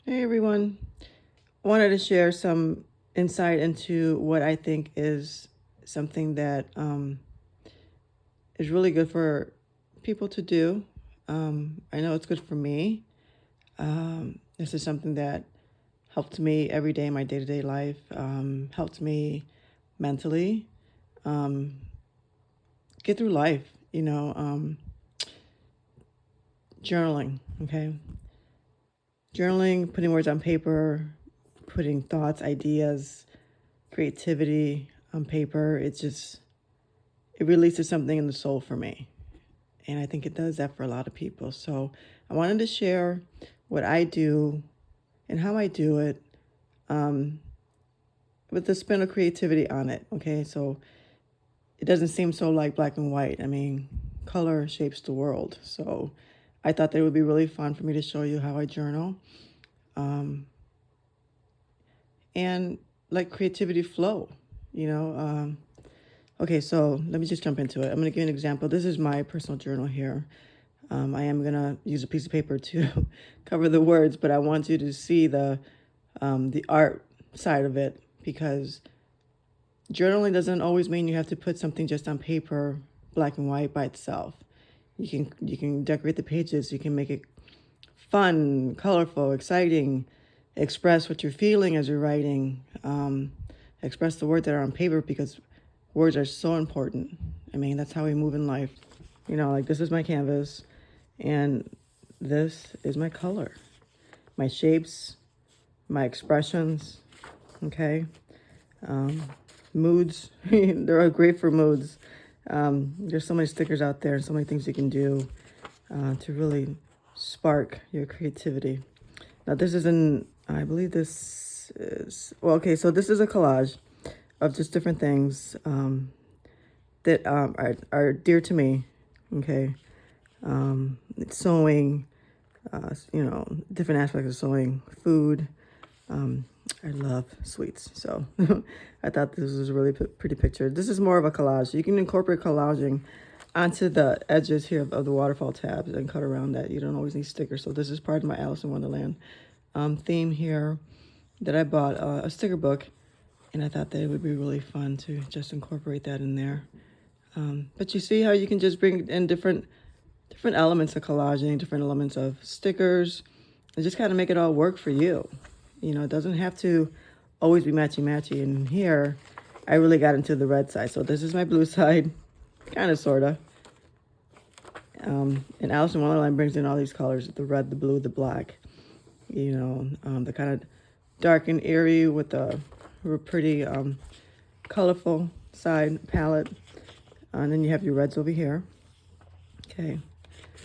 Hey everyone. Wanted to share some insight into what I think is something that is really good for people to do. I know it's good for me. This is something that helped me every day in my day to day life, helped me mentally get through life, journaling, okay? Journaling, putting words on paper, putting thoughts, ideas, creativity on paper, it releases something in the soul for me. And I think it does that for a lot of people. So I wanted to share what I do and how I do it um, with the spin of creativity on it. Okay, so it doesn't seem so like black and white. I mean, color shapes the world. So I thought that it would be really fun for me to show you how I journal and let creativity flow, you know. Okay, so let me just jump into it. I'm going to give you an example. This is my personal journal here. I am going to use a piece of paper to cover the words, but I want you to see the art side of it, because journaling doesn't always mean you have to put something just on paper, black and white by itself. You can decorate the pages. You can make it fun, colorful, exciting. Express what you're feeling as you're writing. Express the words that are on paper, because words are so important. I mean, that's how we move in life. Like this is my canvas, and this is my color, my shapes, my expressions, okay? Moods, they're great for moods. There's so many stickers out there and so many things you can do to really spark your creativity. Now, I believe this is, well, okay, so this is a collage of just different things that are dear to me, okay? It's sewing, different aspects of sewing, food. I love sweets, so I thought this was a really pretty picture. This is more of a collage. You can incorporate collaging onto the edges here of the waterfall tabs and cut around that. You don't always need stickers. So this is part of my Alice in Wonderland theme here that I bought a sticker book, and I thought that it would be really fun to just incorporate that in there. But you see how you can just bring in different elements of collaging, different elements of stickers, and just kind of make it all work for you. It doesn't have to always be matchy-matchy. And here, I really got into the red side. So this is my blue side, kind of, sort of. And Alice in Wonderland brings in all these colors, the red, the blue, the black. The kind of dark and airy with the pretty colorful side palette. And then you have your reds over here. Okay.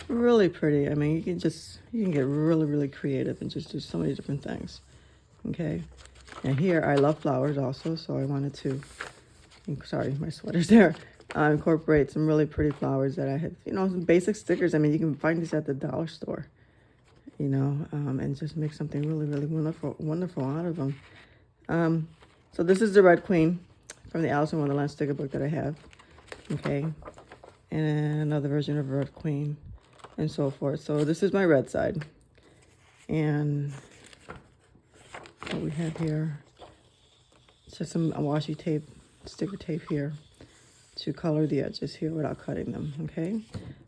Really pretty. I mean, you can get really, really creative and just do so many different things. Okay. And here, I love flowers also, so I wanted to, sorry, my sweater's there, incorporate some really pretty flowers that I have, some basic stickers. I mean, you can find these at the dollar store, and just make something really, really wonderful out of them. So this is the Red Queen from the Alice in Wonderland sticker book that I have. Okay. And another version of Red Queen, and so forth. So this is my red side. And what we have here, it's just some washi tape, sticker tape here to color the edges here without cutting them, okay?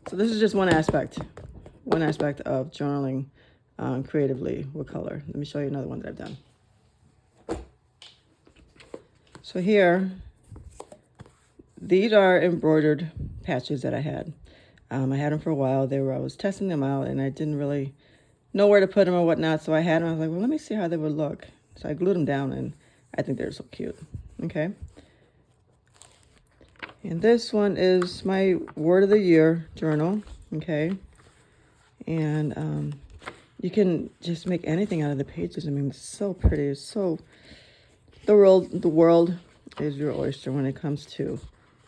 So this is just one aspect of journaling creatively with color. Let me show you another one that I've done. So here, these are embroidered patches that I had. I had them for a while. I was testing them out, and I didn't really know where to put them or whatnot. So I had them. I was like, well, let me see how they would look. So I glued them down, and I think they're so cute. Okay. And this one is my word of the year journal. Okay. And you can just make anything out of the pages. I mean, it's so pretty. It's so, the world is your oyster when it comes to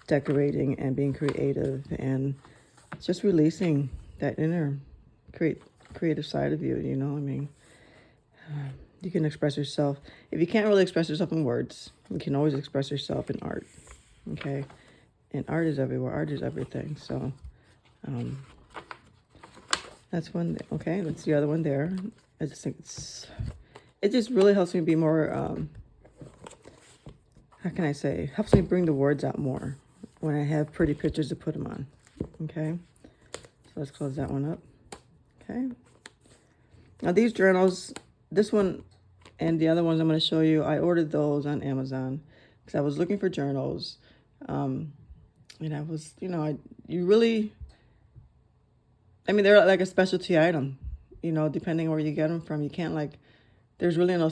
decorating and being creative and just releasing that inner creative side of you. I mean, you can express yourself. If you can't really express yourself in words, you can always express yourself in art. Okay. And art is everywhere. Art is everything. So that's one. Okay. That's the other one there. I just think it just really helps me be more, how can I say, helps me bring the words out more when I have pretty pictures to put them on. Okay, so let's close that one up. Okay, now these journals, this one and the other ones I'm going to show you, I ordered those on Amazon because I was looking for journals. And I was, you know, I mean, they're like a specialty item, you know, depending where you get them from. You can't like, there's really no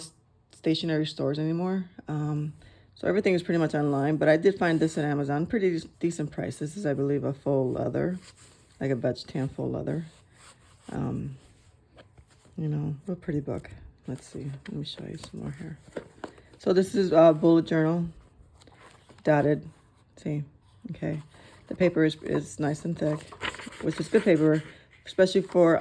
stationary stores anymore. So everything is pretty much online, but I did find this at Amazon, pretty decent price. This is, I believe, a faux leather, like a veg tan faux leather. You know, a pretty book. Let's see, let me show you some more here. So this is a bullet journal, dotted, see, okay. The paper is nice and thick, which is good paper, especially for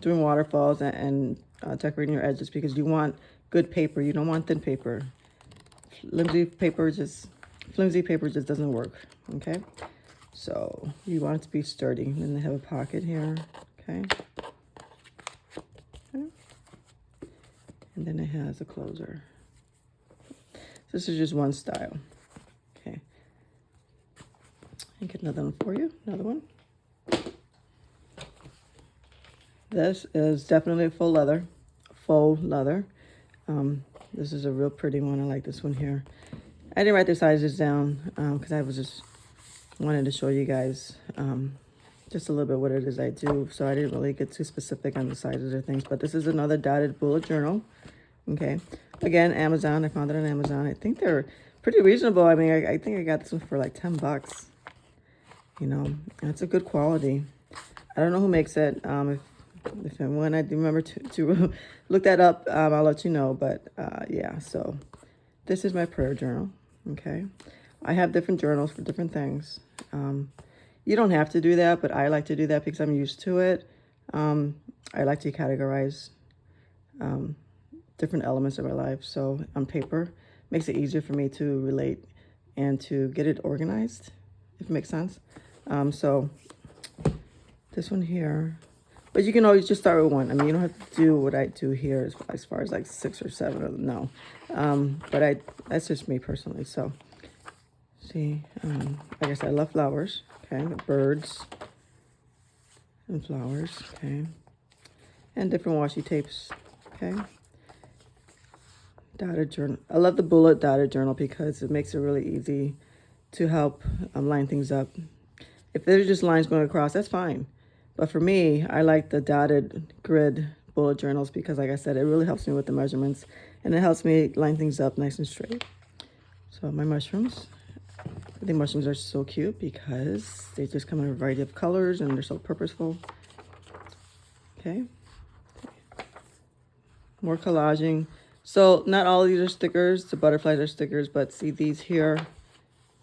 doing waterfalls and decorating your edges, because you want good paper. You don't want thin paper. Flimsy paper just doesn't work, okay? So you want it to be sturdy. And then they have a pocket here, okay? And then it has a closer. This is just one style, okay? And get another one for you, another one. This is definitely a faux leather. This is a real pretty one. I like this one here. I didn't write the sizes down because I was just wanted to show you guys just a little bit what it is I do. So I didn't really get too specific on the sizes or things. But this is another dotted bullet journal. Okay. Again, Amazon. I found it on Amazon. I think they're pretty reasonable. I mean, I think I got this one for like 10 bucks. You know, it's a good quality. I don't know who makes it. If and when I remember to look that up, I'll let you know. But yeah, so this is my prayer journal. Okay, I have different journals for different things. You don't have to do that, but I like to do that because I'm used to it. I like to categorize different elements of my life. So on paper, makes it easier for me to relate and to get it organized, if it makes sense. So this one here. But you can always just start with one. I mean, you don't have to do what I do here as far as like 6 or 7 of them. No. But that's just me personally. So, see, I guess I love flowers. Okay, birds and flowers. Okay, and different washi tapes. Okay, dotted journal. I love the bullet dotted journal because it makes it really easy to help line things up. If there's just lines going across, that's fine. But for me, I like the dotted grid bullet journals because, like I said, it really helps me with the measurements and it helps me line things up nice and straight. So my mushrooms, I think mushrooms are so cute because they just come in a variety of colors and they're so purposeful. Okay. More collaging. So not all of these are stickers. The butterflies are stickers, but see these here.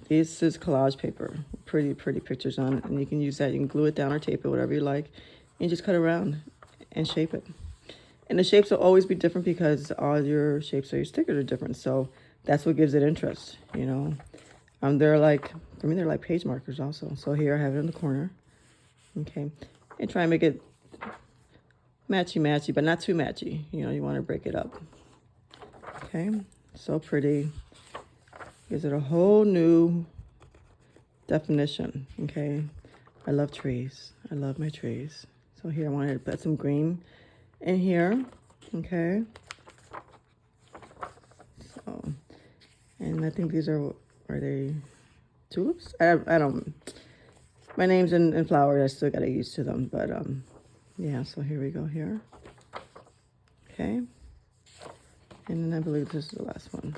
This is collage paper, pretty pictures on it, and you can use that. You can glue it down or tape it, whatever you like, and just cut around and shape it. And the shapes will always be different because all your shapes of your stickers are different, so that's what gives it interest, you know. They're like, for me, they're like page markers also. So here I have it in the corner, okay, and try and make it matchy, but not too matchy. You know, you want to break it up, okay. So pretty. Gives it a whole new definition, okay? I love trees. I love my trees. So here I wanted to put some green in here, okay? So, and I think these are they tulips? I don't, my name's in flowers, I still got to get used to them, but yeah, so here we go here. Okay. And then I believe this is the last one.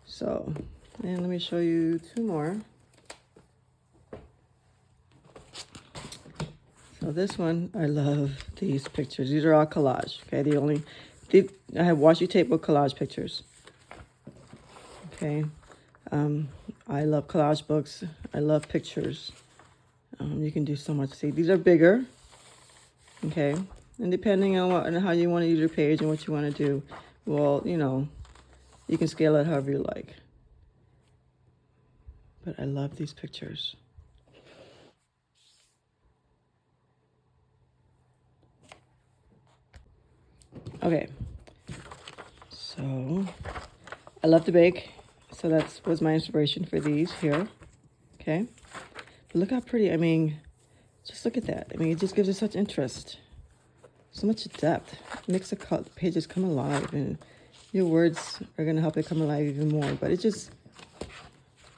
So, and let me show you 2 more. So this one, I love these pictures. These are all collage, okay? I have washi tape with collage pictures, okay? I love collage books. I love pictures. You can do so much. See, these are bigger, okay? And depending on what and how you want to use your page and what you want to do, well, you know, you can scale it however you like. But I love these pictures. Okay, so I love to bake, so that was my inspiration for these here. Okay, but look how pretty. I mean, just look at that. I mean, it just gives it such interest, so much depth. Makes the pages come alive, and your words are gonna help it come alive even more. But it's just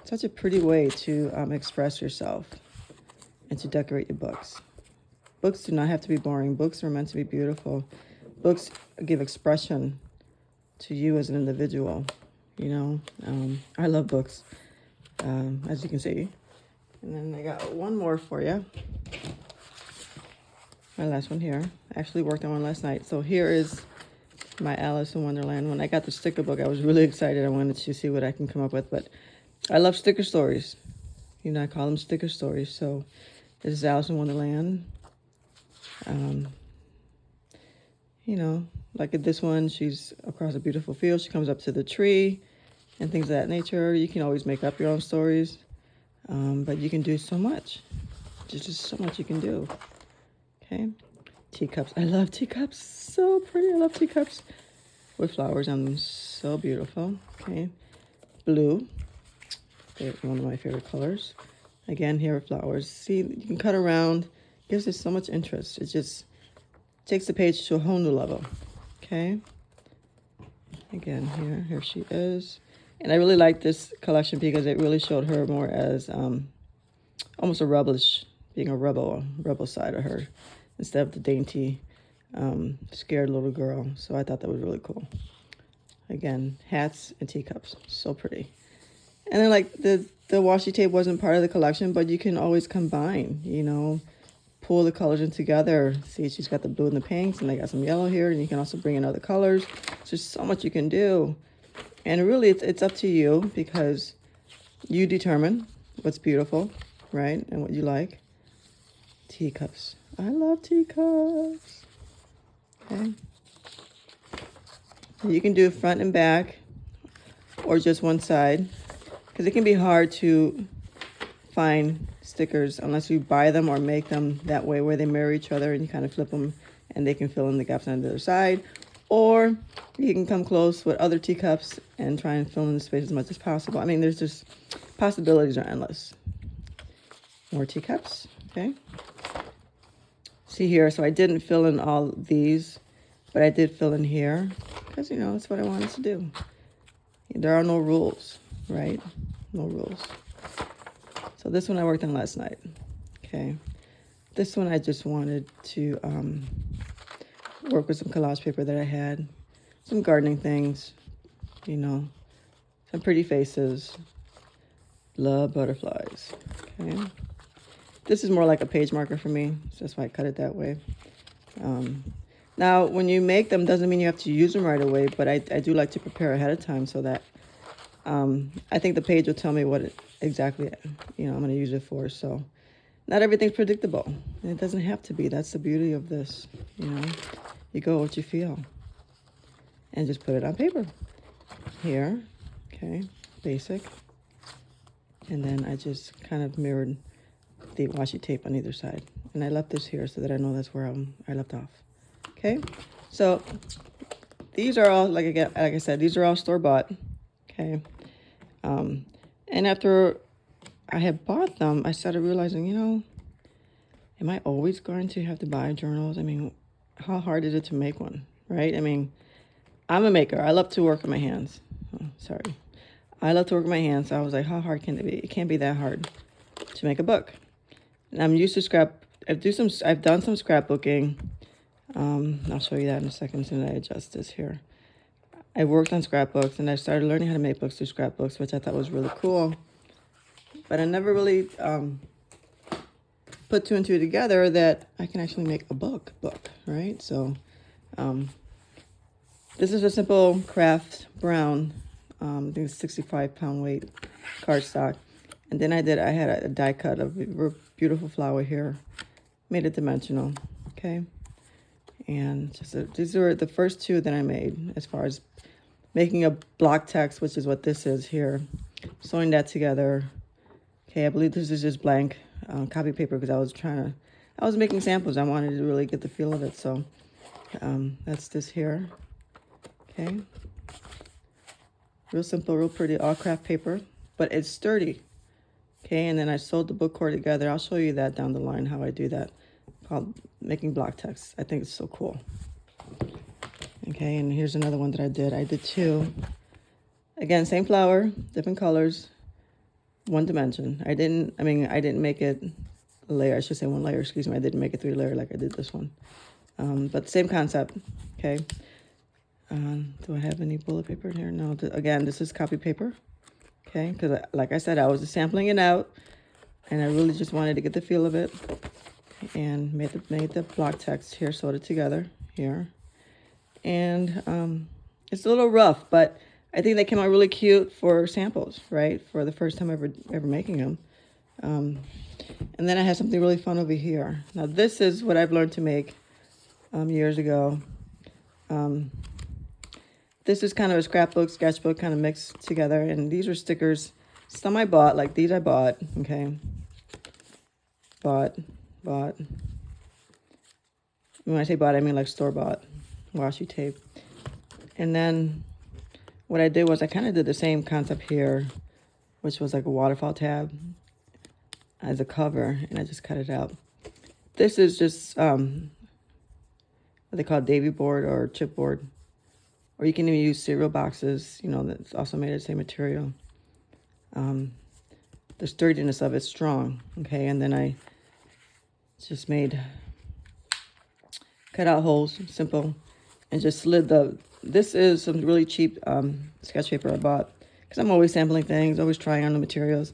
such a pretty way to express yourself and to decorate your books. Books do not have to be boring. Books are meant to be beautiful. Books give expression to you as an individual. You know, I love books, as you can see. And then I got one more for you. My last one here. I actually worked on one last night. So here is my Alice in Wonderland. When I got the sticker book, I was really excited. I wanted to see what I can come up with. But I love sticker stories. You know, I call them sticker stories. So this is Alice in Wonderland. You know, like at this one, she's across a beautiful field. She comes up to the tree and things of that nature. You can always make up your own stories, but you can do so much. There's just so much you can do. Okay, teacups. I love teacups. So pretty. I love teacups with flowers on them. So beautiful. Okay, blue. One of my favorite colors. Again, here are flowers. See, you can cut around. Gives it so much interest. It just takes the page to a whole new level. Okay. Again, here she is. And I really like this collection because it really showed her more as almost a rebellish, being a rebel side of her, instead of the dainty, scared little girl. So I thought that was really cool. Again, hats and teacups. So pretty. And then like the washi tape wasn't part of the collection, but you can always combine, you know, pull the colors in together. See, she's got the blue and the pinks, and I got some yellow here, and you can also bring in other colors. There's so much you can do. And really, it's up to you because you determine what's beautiful, right, and what you like. Teacups. I love teacups. Okay. You can do front and back or just one side because it can be hard to find stickers unless you buy them or make them that way where they mirror each other and you kind of flip them and they can fill in the gaps on the other side. Or you can come close with other teacups and try and fill in the space as much as possible. I mean, there's just possibilities are endless. More teacups, okay? See here, so I didn't fill in all these, but I did fill in here because, you know, that's what I wanted to do. There are no rules, right? No rules. So this one I worked on last night, okay? This one I just wanted to work with some collage paper that I had, some gardening things, you know, some pretty faces. Love butterflies, okay? This is more like a page marker for me, so that's why I cut it that way. Now, when you make them, doesn't mean you have to use them right away, but I do like to prepare ahead of time so that I think the page will tell me what exactly, you know, I'm going to use it for. So not everything's predictable. It doesn't have to be. That's the beauty of this, you know. You go what you feel and just put it on paper. Here, okay, basic. And then I just kind of mirrored the washi tape on either side. And I left this here so that I know that's where I left off. Okay, so these are all, like I said, these are all store-bought. Okay, and after I had bought them, I started realizing, you know, am I always going to have to buy journals? I mean, how hard is it to make one, right? I mean, I'm a maker. I love to work with my hands. Oh, sorry. I love to work with my hands. So I was like, how hard can it be? It can't be that hard to make a book. And I'm used to I've done some scrapbooking. I'll show you that in a second as soon as I adjust this here. I worked on scrapbooks and I started learning how to make books through scrapbooks, which I thought was really cool. But I never really put two and two together that I can actually make a book, right? So this is a simple craft brown, I think it's 65-pound weight cardstock. And then I had a die cut of a beautiful flower here, made it dimensional, okay? And these are the first two that I made as far as making a block text, which is what this is here, sewing that together. Okay, I believe this is just blank copy paper because I was making samples. I wanted to really get the feel of it. So That's this here. Okay. Real simple, real pretty, all craft paper, but it's sturdy. Okay, and then I sewed the book core together. I'll show you that down the line, how I do that, called making block text. I think it's so cool. Okay, and here's another one that I did. I did two. Again, same flower, different colors, one dimension. I didn't make it a layer. I should say one layer, excuse me. I didn't make it 3-layer like I did this one. But same concept, okay? Do I have any bullet paper in here? No, again, this is copy paper. Okay, because like I said, I was just sampling it out, and I really just wanted to get the feel of it, and made the block text here, sewed it together here, and it's a little rough, but I think they came out really cute for samples, right? For the first time ever making them, and then I have something really fun over here. Now this is what I've learned to make years ago. This is kind of a scrapbook, sketchbook kind of mixed together. And these are stickers. Some I bought, like these I bought, okay? Bought. When I say bought, I mean like store-bought washi tape. And then what I did was I kind of did the same concept here, which was like a waterfall tab as a cover, and I just cut it out. This is just what they call Davy board or chipboard. Or you can even use cereal boxes, you know, that's also made of the same material. The sturdiness of it's strong, okay? And then I just cut out holes, simple, and just slid this is some really cheap sketch paper I bought, because I'm always sampling things, always trying on the materials.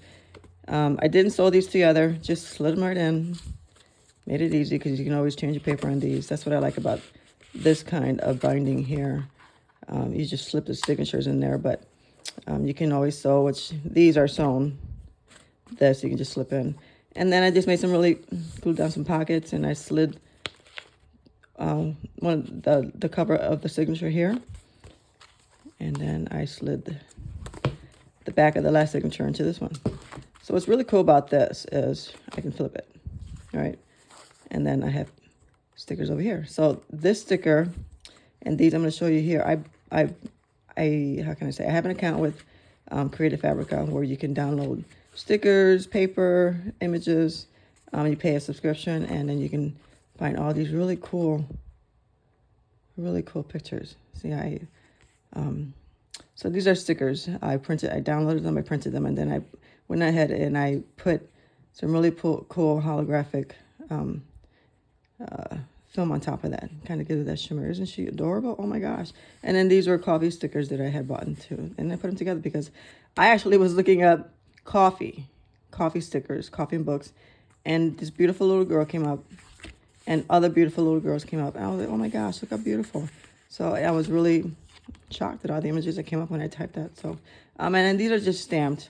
I didn't sew these together, just slid them right in. Made it easy, because you can always change your paper on these. That's what I like about this kind of binding here. You just slip the signatures in there, but you can always sew, which these are sewn. This you can just slip in. And then I just made glued down some pockets, and I slid the cover of the signature here. And then I slid the back of the last signature into this one. So what's really cool about this is I can flip it, all right? And then I have stickers over here. So this sticker and these I'm going to show you here. How can I say? I have an account with Creative Fabrica where you can download stickers, paper, images. You pay a subscription, and then you can find all these really cool pictures. See, so these are stickers. I downloaded them, I printed them, and then I went ahead and I put some really cool holographic film on top of that, kind of give it that shimmer. Isn't she adorable? Oh my gosh. And then these were coffee stickers that I had bought into, and I put them together because I actually was looking up coffee stickers, coffee and books, and this beautiful little girl came up, and other beautiful little girls came up, and I was like, oh my gosh, look how beautiful. So I was really shocked at all the images that came up when I typed that. So and then these are just stamped.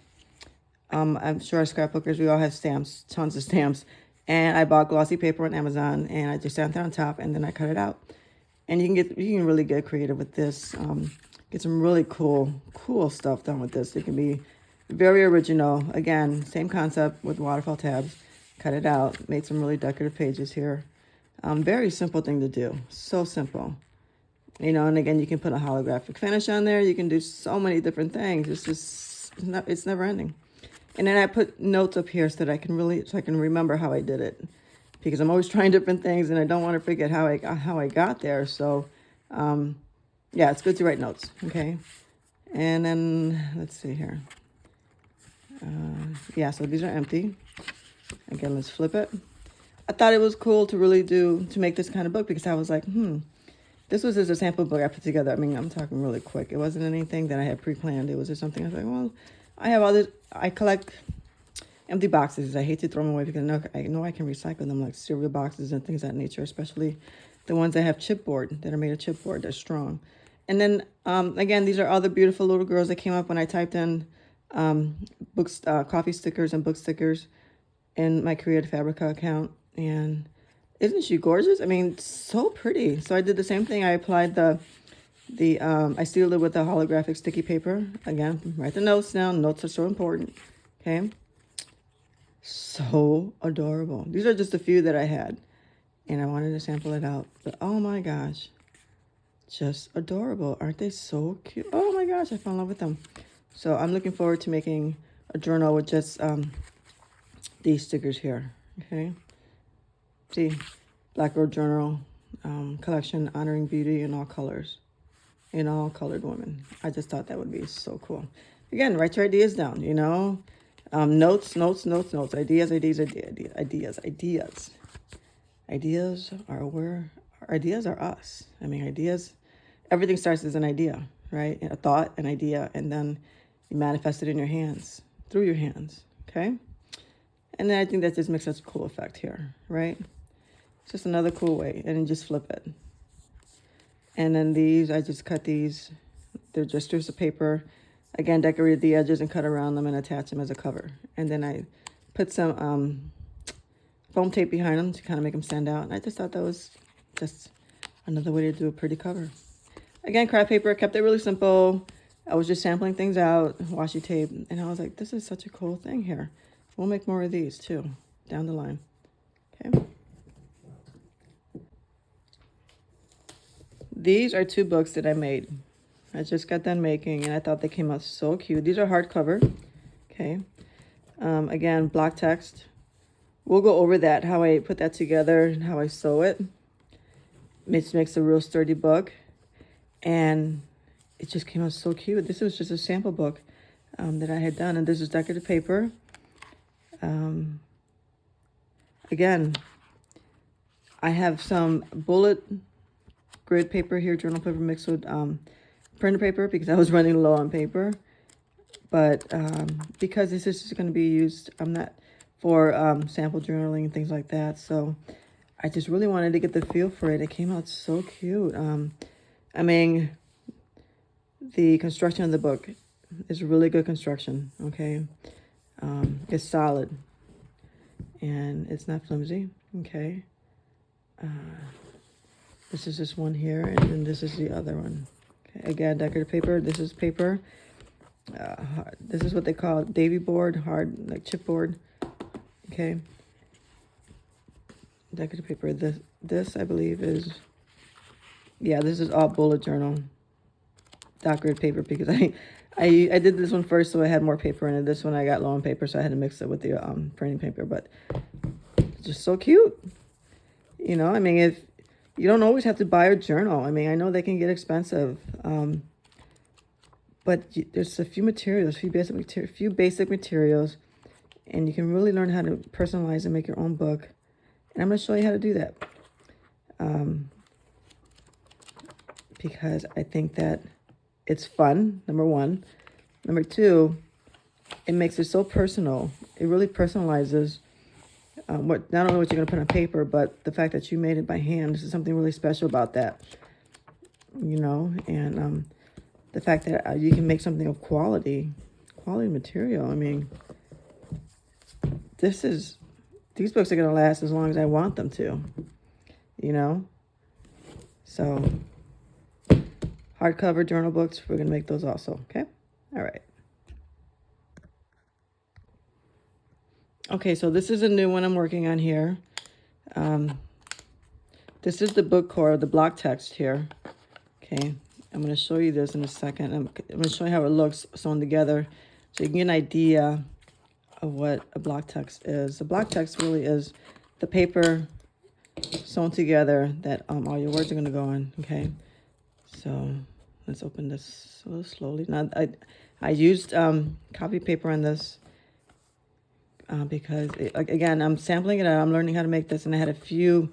I'm sure as scrapbookers, we all have stamps, tons of stamps. And I bought glossy paper on Amazon, and I just stamped it on top, and then I cut it out. And you can really get creative with this. Get some really cool stuff done with this. It can be very original. Again, same concept with waterfall tabs. Cut it out. Made some really decorative pages here. Very simple thing to do. So simple. You know, and again, you can put a holographic finish on there. You can do so many different things. It's never ending. And then I put notes up here so that I can remember how I did it, because I'm always trying different things and I don't want to forget how I got there. So, yeah, it's good to write notes. Okay. And then let's see here. Yeah, so these are empty. Again, let's flip it. I thought it was cool to make this kind of book, because I was like, this was just a sample book I put together. I mean, I'm talking really quick. It wasn't anything that I had pre-planned. It was just something I was like, well, I collect empty boxes. I hate to throw them away because I know I can recycle them, like cereal boxes and things of that nature, especially the ones that have chipboard, that are made of chipboard, they're strong. And then, again, these are other beautiful little girls that came up when I typed in books, coffee stickers and book stickers in my Creative Fabrica account. And isn't she gorgeous? I mean, so pretty. So I did the same thing. I applied I sealed it with the holographic sticky paper. Again, write the notes down. Notes are so important. Okay. So adorable. These are just a few that I had, and I wanted to sample it out. But oh my gosh, just adorable. Aren't they so cute? Oh my gosh, I fell in love with them. So I'm looking forward to making a journal with just these stickers here. Okay. See, Black Girl Journal collection honoring beauty in all colors, in all colored women. I just thought that would be so cool. Again, write your ideas down, you know. Notes, notes, notes, notes. Ideas, ideas, ideas, ideas, ideas. Ideas are where, ideas are us. I mean, ideas, everything starts as an idea, right? A thought, an idea, and then you manifest it in your hands, through your hands, okay? And then I think that just makes such a cool effect here, right? It's just another cool way, and then just flip it. And then these, I just cut these. They're just strips of paper. Again, decorated the edges and cut around them and attach them as a cover. And then I put some foam tape behind them to kind of make them stand out. And I just thought that was just another way to do a pretty cover. Again, craft paper, kept it really simple. I was just sampling things out, washi tape, and I was like, this is such a cool thing here. We'll make more of these too, down the line. Okay. These are 2 books that I made. I just got done making, and I thought they came out so cute. These are hardcover. Okay. Again, block text. We'll go over that, how I put that together and how I sew it. It makes a real sturdy book. And it just came out so cute. This was just a sample book that I had done. And this is decorative paper. Again, I have some bullet grid paper here, journal paper mixed with printer paper because I was running low on paper. But because this is going to be used, I'm not for sample journaling and things like that. So I just really wanted to get the feel for it. It came out so cute. I mean, the construction of the book is really good construction, okay? It's solid, and it's not flimsy, okay? This is this one here, and then this is the other one. Okay, again, decorative paper. This is paper. This is what they call Davy board, hard, like chipboard, okay? Decorative paper. This I believe is, yeah, this is all bullet journal dot grid paper because I did this one first, so I had more paper in it. This one I got low on paper, so I had to mix it with the printing paper. But it's just so cute, you know. I mean, if you don't always have to buy a journal. I mean, I know they can get expensive, but there's a few materials, few basic materials, and you can really learn how to personalize and make your own book. And I'm going to show you how to do that. Because I think that it's fun, number one. Number two, it makes it so personal. It really personalizes not only what you're going to put on paper, but the fact that you made it by hand. This is something really special about that, you know. And the fact that you can make something of quality material. I mean, these books are going to last as long as I want them to, you know. So hardcover journal books, we're going to make those also, okay? All right. Okay, so this is a new one I'm working on here. This is the book core, the block text here. Okay, I'm going to show you this in a second. I'm going to show you how it looks sewn together so you can get an idea of what a block text is. The block text really is the paper sewn together that all your words are going to go on, okay? So let's open this a little slowly. Now, I used copy paper on this because, again, I'm sampling it out. I'm learning how to make this, and I had a few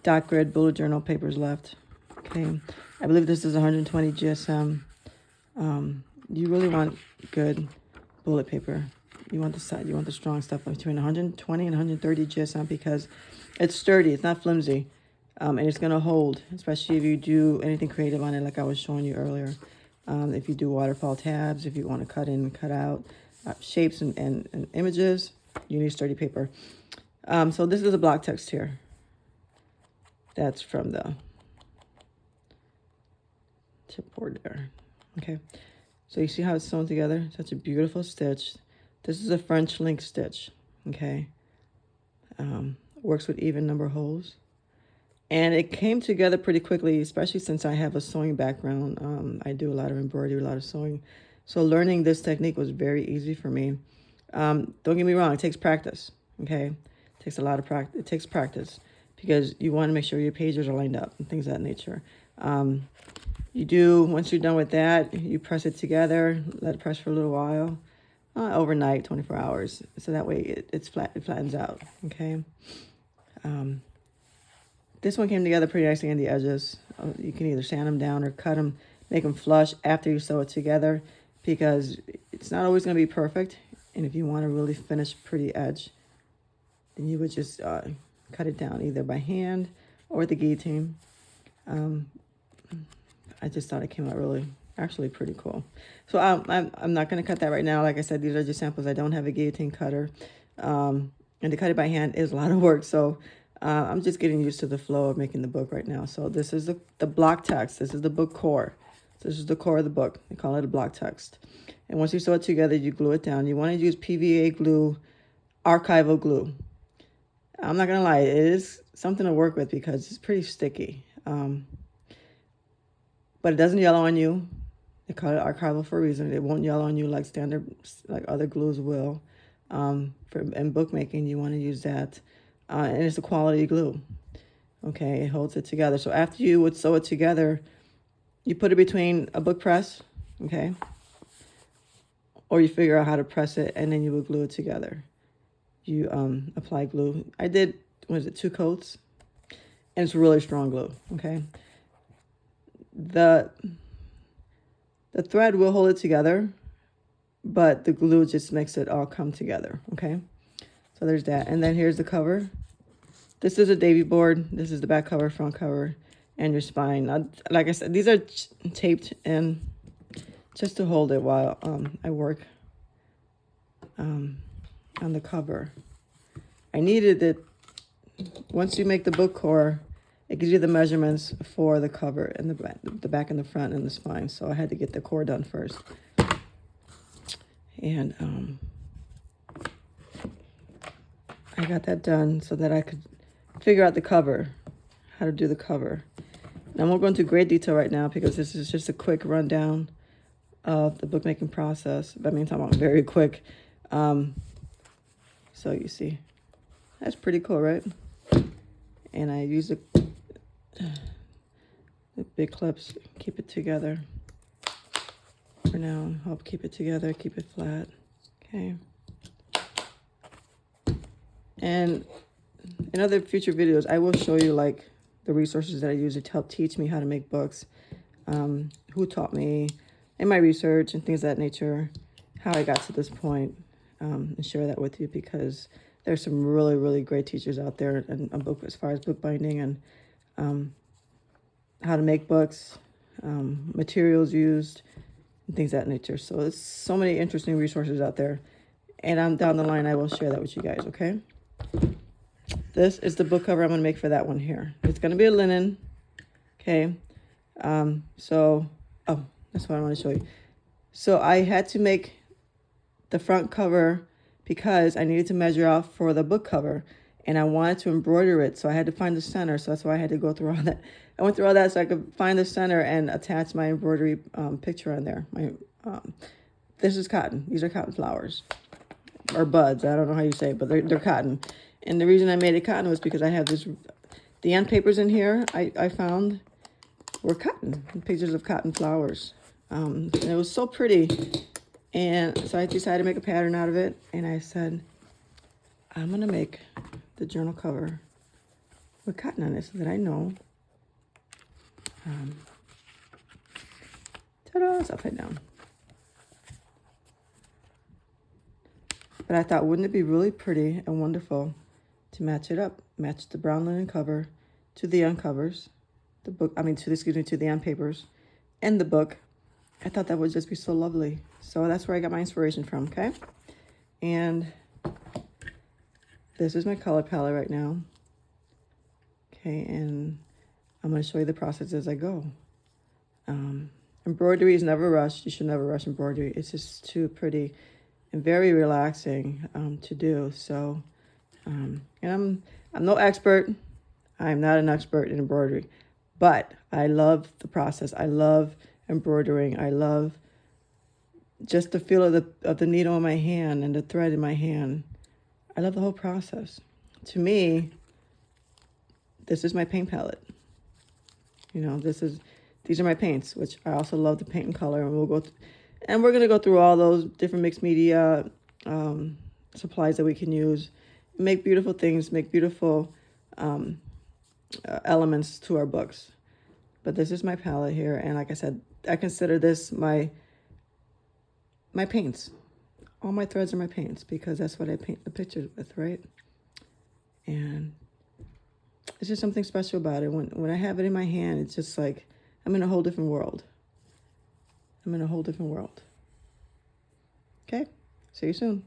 dot grid bullet journal papers left. Okay, I believe this is 120 GSM. You really want good bullet paper. You want the strong stuff between 120 and 130 GSM because it's sturdy. It's not flimsy. And it's going to hold, especially if you do anything creative on it like I was showing you earlier. If you do waterfall tabs, if you want to cut in and cut out shapes and images, you need sturdy paper. So this is a block text here. That's from the chipboard there. Okay, so you see how it's sewn together? Such a beautiful stitch. This is a French link stitch, okay? Works with even number holes. And it came together pretty quickly, especially since I have a sewing background. I do a lot of embroidery, a lot of sewing. So learning this technique was very easy for me. Don't get me wrong, it takes practice, okay? It takes a lot of practice. It takes practice because you want to make sure your pages are lined up and things of that nature. Once you're done with that, you press it together, let it press for a little while, overnight, 24 hours. So that way it flattens out, okay? This one came together pretty nicely on the edges. You can either sand them down or cut them, make them flush after you sew it together because it's not always going to be perfect. And if you want a really finished, pretty edge, then you would just cut it down either by hand or with the guillotine. I just thought it came out actually pretty cool. So I'm not going to cut that right now. Like I said, these are just samples. I don't have a guillotine cutter. And to cut it by hand is a lot of work. So I'm just getting used to the flow of making the book right now. So this is the block text. This is the book core. This is the core of the book. They call it a block text. And once you sew it together, you glue it down. You want to use PVA glue, archival glue. I'm not going to lie, it is something to work with because it's pretty sticky. But it doesn't yellow on you. They call it archival for a reason. It won't yellow on you like other glues will. In bookmaking, you want to use that. And it's a quality glue. Okay, it holds it together. So after you would sew it together, you put it between a book press, okay? Or you figure out how to press it, and then you would glue it together. You apply glue. I did, 2 coats? And it's really strong glue, okay? The thread will hold it together, but the glue just makes it all come together, okay? So there's that. And then here's the cover. This is a Davy board. This is the back cover, front cover, and your spine. Now, like I said, these are taped in just to hold it while I work on the cover. I needed it. Once you make the book core, it gives you the measurements for the cover and the back and the front and the spine. So I had to get the core done first. And I got that done so that I could figure out the cover, how to do the cover. Now, I won't go into great detail right now because this is just a quick rundown of the bookmaking process. I mean, I'm talking about very quick. So you see, that's pretty cool, right? And I use the big clips, keep it together for now. Help keep it together, keep it flat. Okay. And in other future videos, I will show you like the resources that I use to help teach me how to make books, who taught me, and my research and things of that nature, how I got to this point, and share that with you because there's some really, really great teachers out there and a book as far as bookbinding and how to make books, materials used, and things of that nature. So there's so many interesting resources out there. And down the line, I will share that with you guys, okay? This is the book cover I'm going to make for that one here. It's going to be a linen, okay? That's what I want to show you. So I had to make the front cover because I needed to measure out for the book cover. And I wanted to embroider it, so I had to find the center. So that's why I had to go through all that. I went through all that so I could find the center and attach my embroidery picture on there. This is cotton. These are cotton flowers. Or buds. I don't know how you say it, but they're cotton. And the reason I made it cotton was because I have the end papers in here I found were cotton, pictures of cotton flowers. And it was so pretty. And so I decided to make a pattern out of it. And I said, I'm going to make the journal cover with cotton on it so that I know. Ta-da, it's upside down. But I thought, wouldn't it be really pretty and wonderful to match it up, match the brown linen cover to the end covers, to the end papers and the book. I thought that would just be so lovely. So that's where I got my inspiration from, okay? And this is my color palette right now. Okay, and I'm going to show you the process as I go. Embroidery is never rushed. You should never rush embroidery. It's just too pretty and very relaxing to do. So, and I'm no expert. I'm not an expert in embroidery, but I love the process. I love embroidering. I love just the feel of the needle in my hand and the thread in my hand. I love the whole process. To me, this is my paint palette. You know, these are my paints, which I also love to paint in color, and we're gonna go through all those different mixed media supplies that we can use, make beautiful things, make beautiful elements to our books. But this is my palette here, and like I said, I consider this my paints. All my threads are my paints because that's what I paint the pictures with, right? And it's just something special about it. When I have it in my hand, it's just like I'm in a whole different world. I'm in a whole different world. Okay? See you soon.